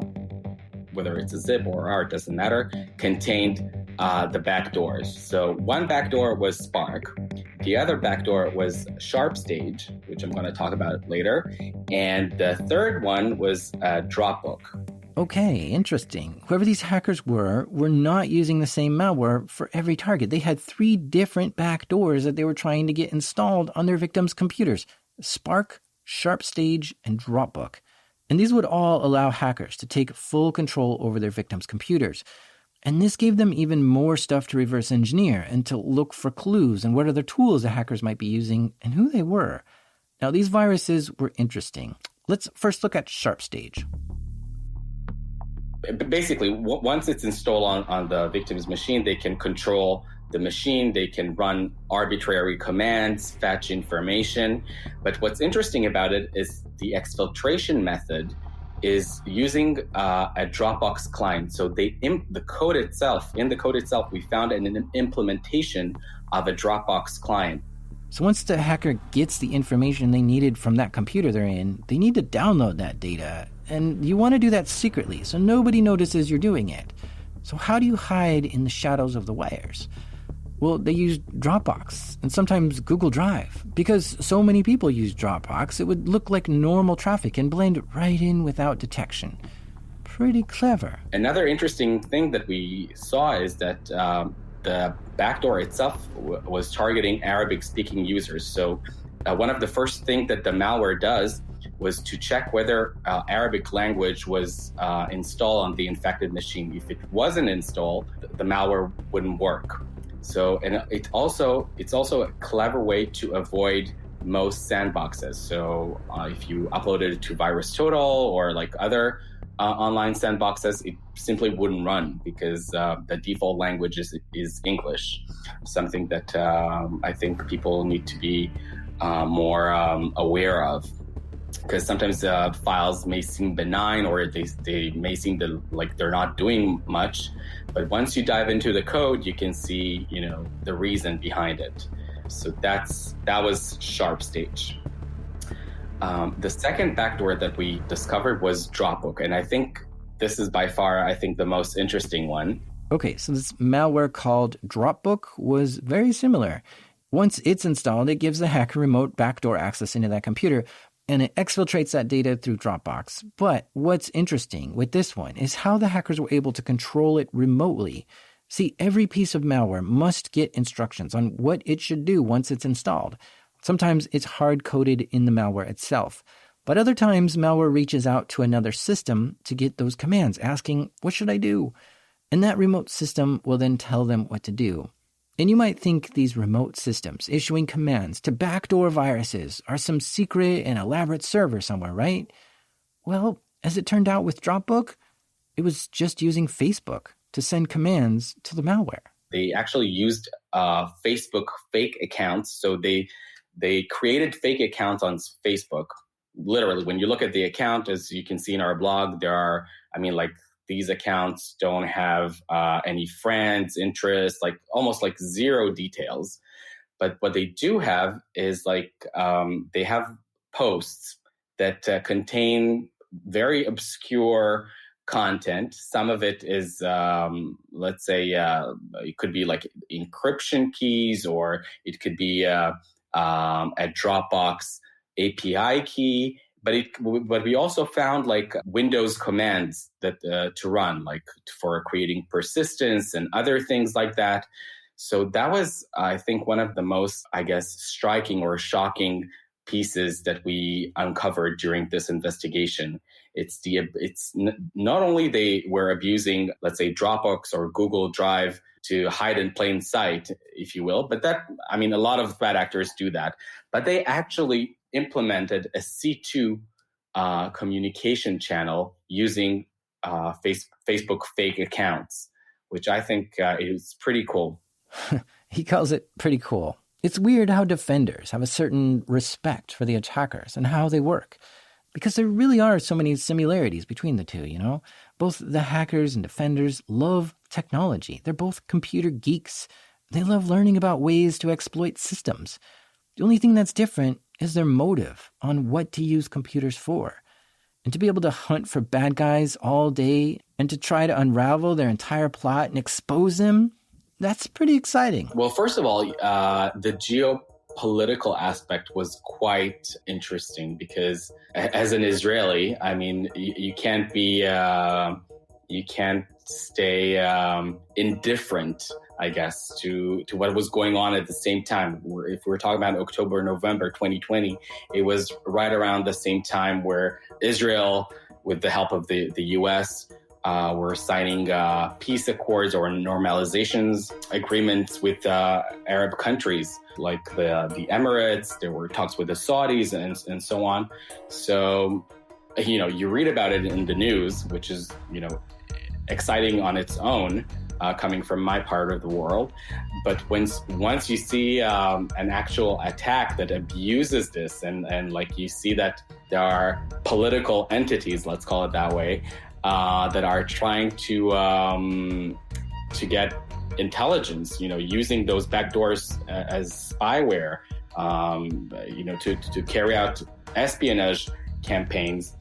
whether it's a zip or R, it doesn't matter, contained the backdoors. So one backdoor was Spark. The other backdoor was SharpStage, which I'm going to talk about later. And the third one was Dropbook. Okay, interesting. Whoever these hackers were not using the same malware for every target. They had 3 different backdoors that they were trying to get installed on their victims' computers: Spark, SharpStage, and Dropbook. And these would all allow hackers to take full control over their victims' computers. And this gave them even more stuff to reverse engineer and to look for clues and what other tools the hackers might be using and who they were. Now, these viruses were interesting. Let's first look at SharpStage. Basically, once it's installed on the victim's machine, they can control the machine, they can run arbitrary commands, fetch information. But what's interesting about it is the exfiltration method is using a Dropbox client. So in the code itself, we found an implementation of a Dropbox client. So once the hacker gets the information they needed from that computer they're in, they need to download that data. And you want to do that secretly, so nobody notices you're doing it. So how do you hide in the shadows of the wires? Well, they use Dropbox and sometimes Google Drive. Because so many people use Dropbox, it would look like normal traffic and blend right in without detection. Pretty clever. Another interesting thing that we saw is that the backdoor itself was targeting Arabic-speaking users. So one of the first things that the malware does was to check whether Arabic language was installed on the infected machine. If it wasn't installed, the malware wouldn't work. So, and it's also a clever way to avoid most sandboxes. So if you uploaded it to VirusTotal or like other online sandboxes, it simply wouldn't run because the default language is English, something that I think people need to be more aware of. Because sometimes files may seem benign or they may seem like they're not doing much. But once you dive into the code, you can see, the reason behind it. So that was SharpStage. The second backdoor that we discovered was Dropbook. And I think this is by far, the most interesting one. Okay, so this malware called Dropbook was very similar. Once it's installed, it gives the hacker remote backdoor access into that computer, and it exfiltrates that data through Dropbox. But what's interesting with this one is how the hackers were able to control it remotely. See, every piece of malware must get instructions on what it should do once it's installed. Sometimes it's hard-coded in the malware itself. But other times, malware reaches out to another system to get those commands, asking, what should I do? And that remote system will then tell them what to do. And you might think these remote systems issuing commands to backdoor viruses are some secret and elaborate server somewhere, right? Well, as it turned out with Dropbook, it was just using Facebook to send commands to the malware. They actually used Facebook fake accounts. So they created fake accounts on Facebook. Literally, when you look at the account, as you can see in our blog, there are, these accounts don't have any friends, interests, almost zero details. But what they do have is they have posts that contain very obscure content. Some of it is, let's say, it could be like encryption keys, or it could be a Dropbox API key. But we also found like Windows commands that to run, like for creating persistence and other things like that. So that was, I think, one of the most, I guess, striking or shocking pieces that we uncovered during this investigation. It's not only they were abusing, let's say, Dropbox or Google Drive to hide in plain sight, if you will, but a lot of bad actors do that, but they actually implemented a C2 communication channel using Facebook fake accounts, which I think is pretty cool. He calls it pretty cool. It's weird how defenders have a certain respect for the attackers and how they work, because there really are so many similarities between the two, you know? Both the hackers and defenders love technology. They're both computer geeks. They love learning about ways to exploit systems. The only thing that's different is their motive on what to use computers for. And to be able to hunt for bad guys all day and to try to unravel their entire plot and expose them, that's pretty exciting. Well, first of all, the geopolitical aspect was quite interesting because as an Israeli, I mean, you can't be, you can't stay indifferent, I guess, to what was going on at the same time. If we're talking about October, November 2020, it was right around the same time where Israel, with the help of the US, were signing peace accords or normalizations agreements with Arab countries like the Emirates. There were talks with the Saudis and so on. So, you read about it in the news, which is, exciting on its own, coming from my part of the world. But once you see an actual attack that abuses this and like you see that there are political entities, let's call it that way, that are trying to get intelligence, using those backdoors as spyware, to carry out espionage campaigns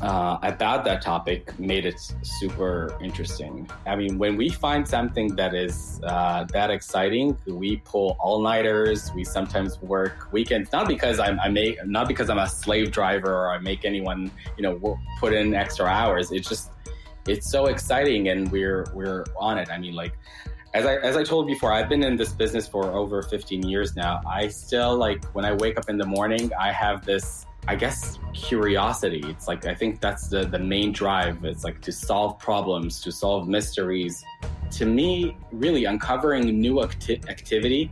about that topic, made it super interesting. I mean, when we find something that is that exciting, we pull all-nighters. We sometimes work weekends, not because I'm a slave driver or I make anyone put in extra hours. It's so exciting, and we're on it. I mean, like as I told before, I've been in this business for over 15 years now. I still, like, when I wake up in the morning, I have this, I guess, curiosity. It's like, I think that's the main drive. It's like to solve problems, to solve mysteries. To me, really uncovering new activity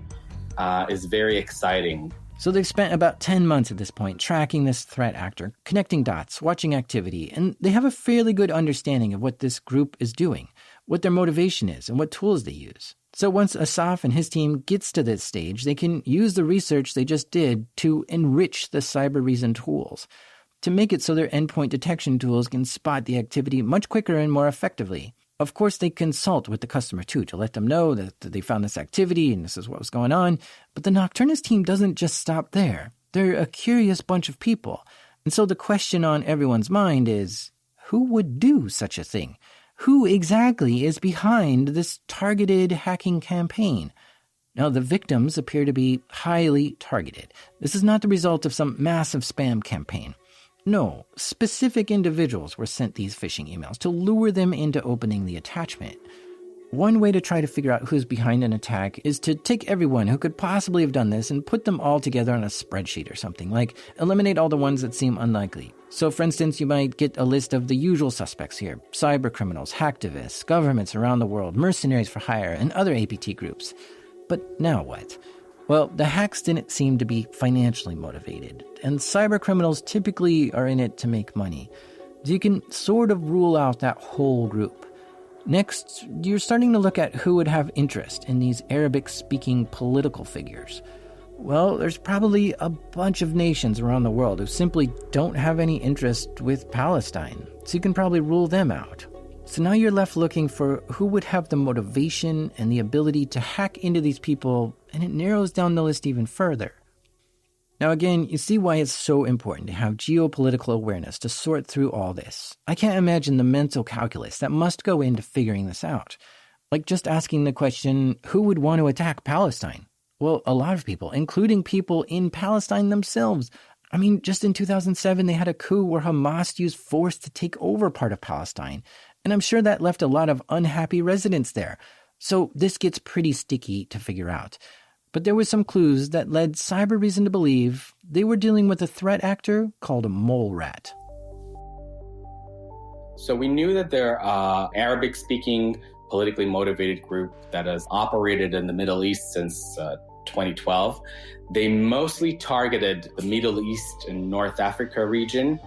is very exciting. So they've spent about 10 months at this point tracking this threat actor, connecting dots, watching activity, and they have a fairly good understanding of what this group is doing, what their motivation is, and what tools they use. So once Asaf and his team gets to this stage, they can use the research they just did to enrich the Cybereason tools, to make it so their endpoint detection tools can spot the activity much quicker and more effectively. Of course, they consult with the customer too, to let them know that they found this activity and this is what was going on. But the Nocturnus team doesn't just stop there. They're a curious bunch of people. And so the question on everyone's mind is, who would do such a thing? Who exactly is behind this targeted hacking campaign? Now, the victims appear to be highly targeted. This is not the result of some massive spam campaign. No, specific individuals were sent these phishing emails to lure them into opening the attachment. One way to try to figure out who's behind an attack is to take everyone who could possibly have done this and put them all together on a spreadsheet or something, like eliminate all the ones that seem unlikely. So, for instance, you might get a list of the usual suspects here: cyber criminals, hacktivists, governments around the world, mercenaries for hire, and other APT groups. But now what? Well, the hacks didn't seem to be financially motivated, and cyber criminals typically are in it to make money. So you can sort of rule out that whole group. Next, you're starting to look at who would have interest in these Arabic-speaking political figures. Well, there's probably a bunch of nations around the world who simply don't have any interest with Palestine, so you can probably rule them out. So now you're left looking for who would have the motivation and the ability to hack into these people, and it narrows down the list even further. Now, again, you see why it's so important to have geopolitical awareness to sort through all this. I can't imagine the mental calculus that must go into figuring this out. Like just asking the question, who would want to attack Palestine? Well, a lot of people, including people in Palestine themselves. I mean, just in 2007, they had a coup where Hamas used force to take over part of Palestine. And I'm sure that left a lot of unhappy residents there. So this gets pretty sticky to figure out. But there were some clues that led Cybereason to believe they were dealing with a threat actor called a Molerat. So we knew that they're Arabic-speaking, politically motivated group that has operated in the Middle East since 2012. They mostly targeted the Middle East and North Africa region,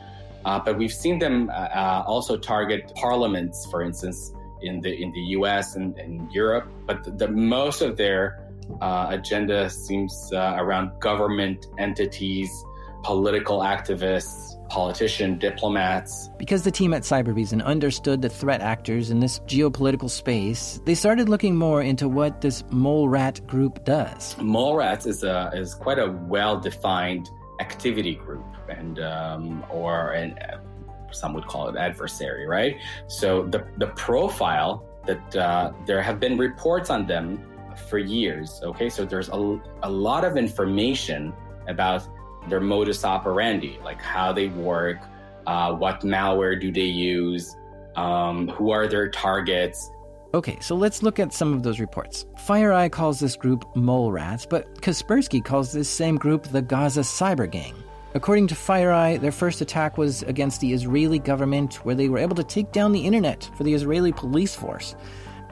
but we've seen them also target parliaments, for instance, in the US and Europe. But the most of their agenda seems around government entities, political activists, politicians, diplomats. Because the team at Cybereason understood the threat actors in this geopolitical space, they started looking more into what this Molerat group does. Molerats is quite a well-defined activity group, and some would call it adversary, right? So the profile that there have been reports on them for years. Okay, so there's a lot of information about their modus operandi, like how they work, what malware do they use, who are their targets. Okay, so let's look at some of those reports. FireEye calls this group Molerats, but Kaspersky calls this same group the Gaza Cyber Gang. According to FireEye, their first attack was against the Israeli government, where they were able to take down the internet for the Israeli police force.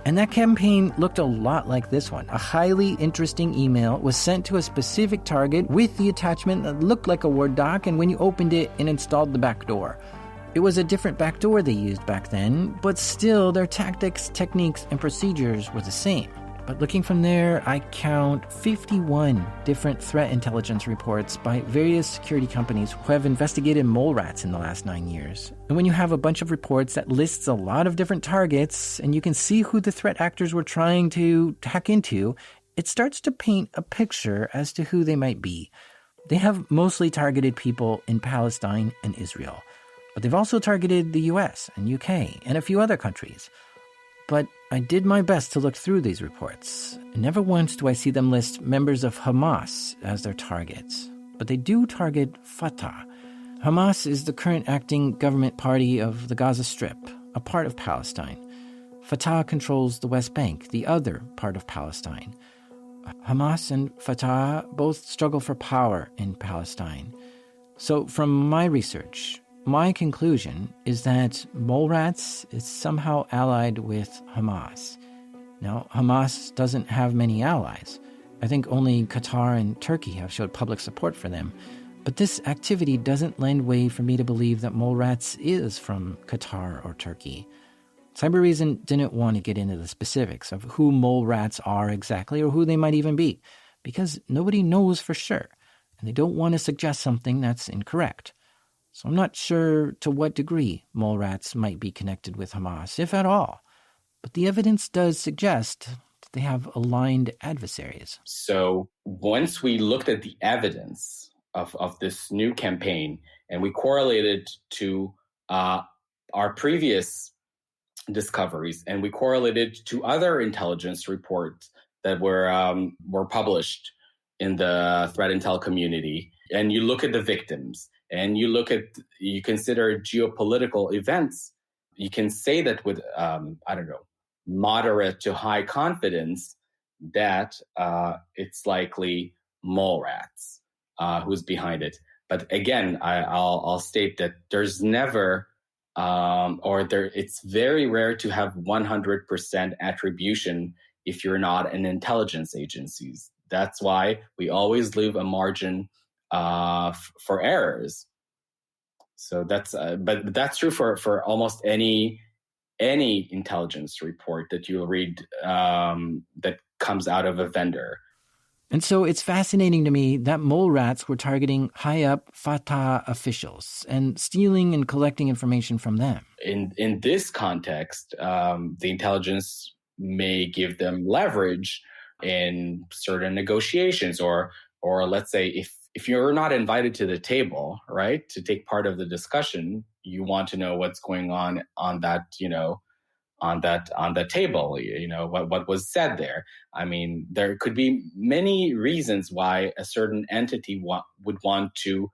And that campaign looked a lot like this one. A highly interesting email was sent to a specific target with the attachment that looked like a Word doc, and when you opened it, it installed the backdoor. It was a different backdoor they used back then, but still their tactics, techniques, and procedures were the same. But looking from there, I count 51 different threat intelligence reports by various security companies who have investigated Molerats in the last 9 years. And when you have a bunch of reports that lists a lot of different targets, and you can see who the threat actors were trying to hack into, it starts to paint a picture as to who they might be. They have mostly targeted people in Palestine and Israel, but they've also targeted the US and UK and a few other countries. But I did my best to look through these reports, and never once do I see them list members of Hamas as their targets. But they do target Fatah. Hamas is the current acting government party of the Gaza Strip, a part of Palestine. Fatah controls the West Bank, the other part of Palestine. Hamas and Fatah both struggle for power in Palestine. So from my research, my conclusion is that Molerats is somehow allied with Hamas. Now, Hamas doesn't have many allies. I think only Qatar and Turkey have showed public support for them. But this activity doesn't lend way for me to believe that Molerats is from Qatar or Turkey. Cybereason didn't want to get into the specifics of who Molerats are exactly or who they might even be, because nobody knows for sure, and they don't want to suggest something that's incorrect. So I'm not sure to what degree Molerats might be connected with Hamas, if at all. But the evidence does suggest that they have aligned adversaries. So once we looked at the evidence of this new campaign and we correlated to our previous discoveries, and we correlated to other intelligence reports that were published in the threat intel community, and you look at the victims, and you consider geopolitical events, you can say that with, moderate to high confidence that it's likely Molerats who's behind it. But again, I'll state that there's never, it's very rare to have 100% attribution if you're not an intelligence agency. That's why we always leave a margin for errors. So but that's true for almost any intelligence report that you'll read that comes out of a vendor. And so it's fascinating to me that Molerats were targeting high-up Fatah officials and stealing and collecting information from them. In this context, the intelligence may give them leverage in certain negotiations, or let's say if you're not invited to the table, right, to take part of the discussion, you want to know what's going on that, on the table, what was said there. I mean, there could be many reasons why a certain entity would want to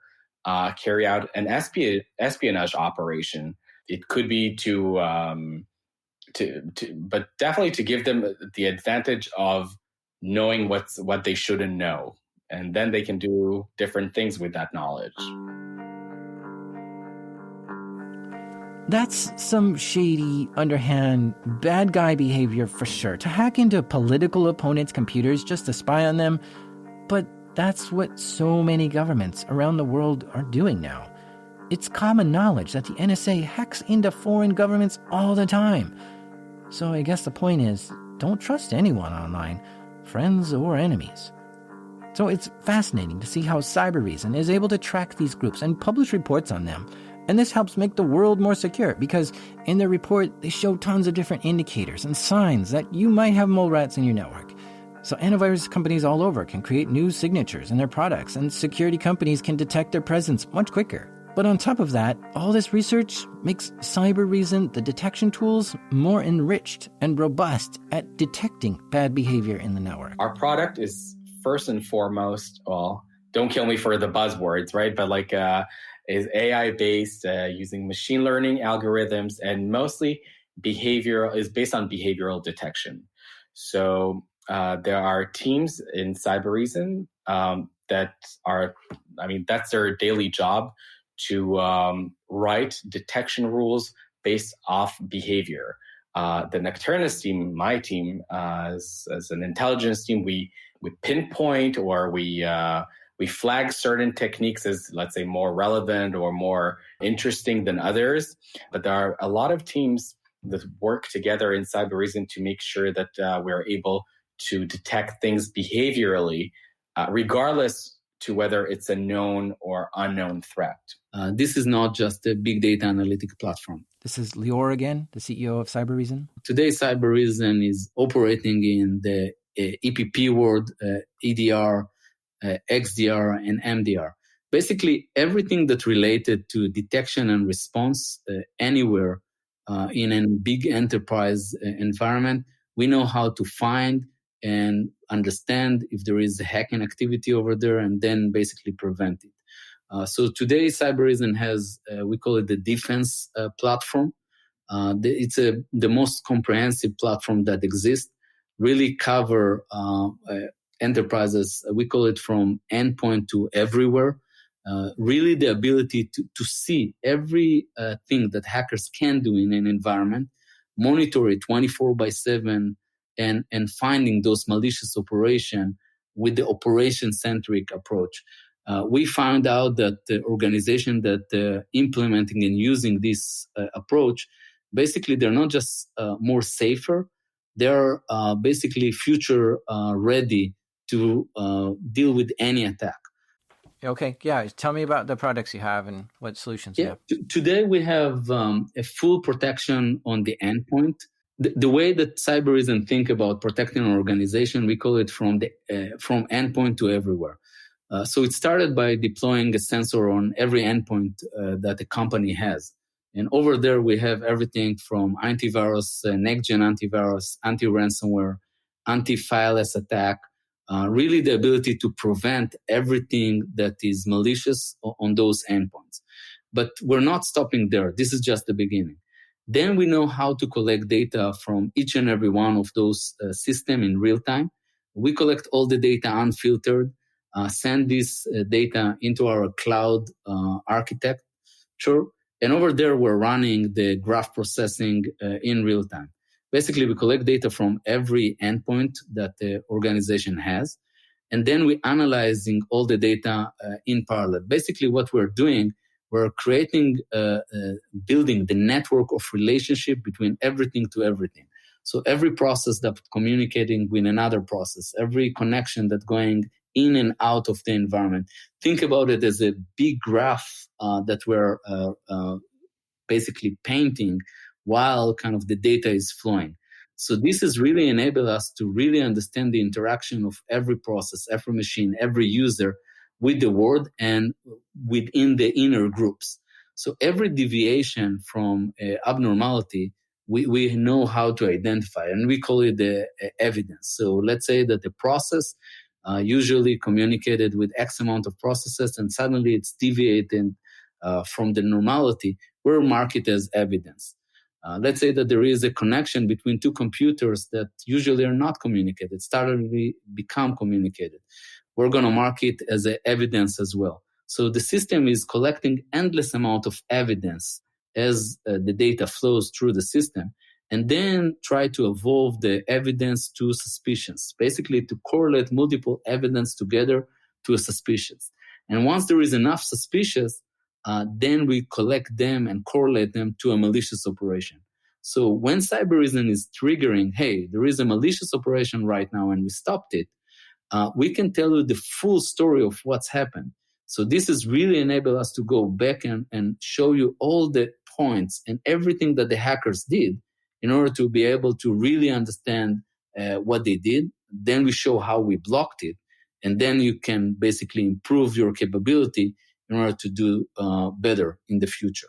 carry out an espionage operation. It could be but definitely to give them the advantage of knowing what they shouldn't know, and then they can do different things with that knowledge. That's some shady, underhand, bad guy behavior for sure. To hack into political opponents' computers just to spy on them. But that's what so many governments around the world are doing now. It's common knowledge that the NSA hacks into foreign governments all the time. So I guess the point is, don't trust anyone online, friends or enemies. So it's fascinating to see how Cybereason is able to track these groups and publish reports on them. And this helps make the world more secure because in their report, they show tons of different indicators and signs that you might have Molerats in your network. So antivirus companies all over can create new signatures in their products, and security companies can detect their presence much quicker. But on top of that, all this research makes Cybereason, the detection tools, more enriched and robust at detecting bad behavior in the network. Our product is first and foremost, well, don't kill me for the buzzwords, right? But is AI-based, using machine learning algorithms, and mostly is based on behavioral detection. So there are teams in Cybereason that's their daily job to write detection rules based off behavior. The Nocturnus team, my team, as an intelligence team, we pinpoint or we flag certain techniques as, let's say, more relevant or more interesting than others. But there are a lot of teams that work together in Cybereason to make sure that we're able to detect things behaviorally, regardless to whether it's a known or unknown threat. This is not just a big data analytic platform. This is Lior again, the CEO of Cybereason. Today, Cybereason is operating in the EPP world, EDR, XDR, and MDR. Basically, everything that's related to detection and response anywhere in a big enterprise environment, we know how to find and understand if there is hacking activity over there and then basically prevent it. So today, Cybereason has, we call it the defense platform. It's the most comprehensive platform that exists, really cover enterprises, we call it from endpoint to everywhere. Really the ability to see every thing that hackers can do in an environment, monitor it 24/7, and finding those malicious operations with the operation-centric approach. We found out that the organization that implementing and using this approach, basically they're not just more safer, they're basically future ready to deal with any attack. Okay, yeah. Tell me about the products you have and what solutions you have. Today we have a full protection on the endpoint. The way that Cybereason think about protecting an organization, we call it from endpoint to everywhere. So it started by deploying a sensor on every endpoint that the company has. And over there, we have everything from antivirus, next-gen antivirus, anti-ransomware, anti-fileless attack, really the ability to prevent everything that is malicious on those endpoints. But we're not stopping there. This is just the beginning. Then we know how to collect data from each and every one of those systems in real time. We collect all the data unfiltered, send this data into our cloud architecture. And over there, we're running the graph processing in real time. Basically, we collect data from every endpoint that the organization has. And then we're analyzing all the data in parallel. Basically, what we're doing, we're creating, building the network of relationship between everything to everything. So every process that's communicating with another process, every connection that's going in and out of the environment. Think about it as a big graph that we're basically painting while kind of the data is flowing. So this has really enabled us to really understand the interaction of every process, every machine, every user with the world and within the inner groups. So every deviation from abnormality, we know how to identify, and we call it the evidence. So let's say that the process usually communicated with X amount of processes, and suddenly it's deviating from the normality. We'll mark it as evidence. Let's say that there is a connection between two computers that usually are not communicated, suddenly become communicated. We're going to mark it as evidence as well. So the system is collecting endless amount of evidence as the data flows through the system, and then try to evolve the evidence to suspicions, basically to correlate multiple evidence together to a suspicious. And once there is enough suspicious, then we collect them and correlate them to a malicious operation. So when Cybereason is triggering, hey, there is a malicious operation right now and we stopped it, we can tell you the full story of what's happened. So this has really enabled us to go back and show you all the points and everything that the hackers did in order to be able to really understand what they did. Then we show how we blocked it. And then you can basically improve your capability in order to do better in the future.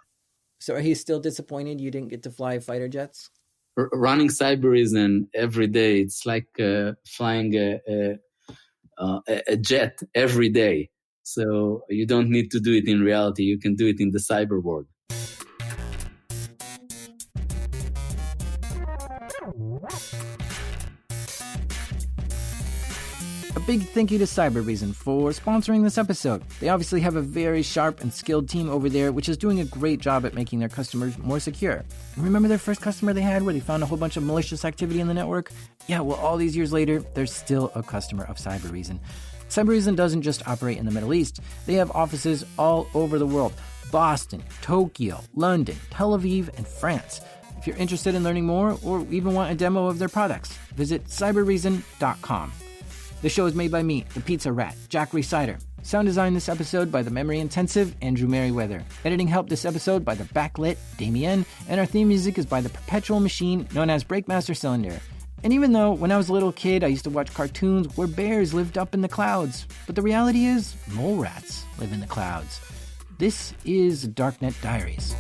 So are you still disappointed you didn't get to fly fighter jets? Running Cybereason every day, it's like flying a jet every day. So you don't need to do it in reality. You can do it in the cyber world. A big thank you to Cybereason for sponsoring this episode. They obviously have a very sharp and skilled team over there, which is doing a great job at making their customers more secure. And remember their first customer they had where they found a whole bunch of malicious activity in the network? Yeah, well, all these years later, they're still a customer of Cybereason. Cybereason doesn't just operate in the Middle East. They have offices all over the world: Boston, Tokyo, London, Tel Aviv, and France. If you're interested in learning more or even want a demo of their products, visit cybereason.com. The show is made by me, the Pizza Rat, Jack Resider. Sound design this episode by the memory intensive Andrew Merriweather. Editing help this episode by the backlit Damien, and our theme music is by the perpetual machine known as Breakmaster Cylinder. And even though when I was a little kid I used to watch cartoons where bears lived up in the clouds, but the reality is Molerats live in the clouds. This is Darknet Diaries.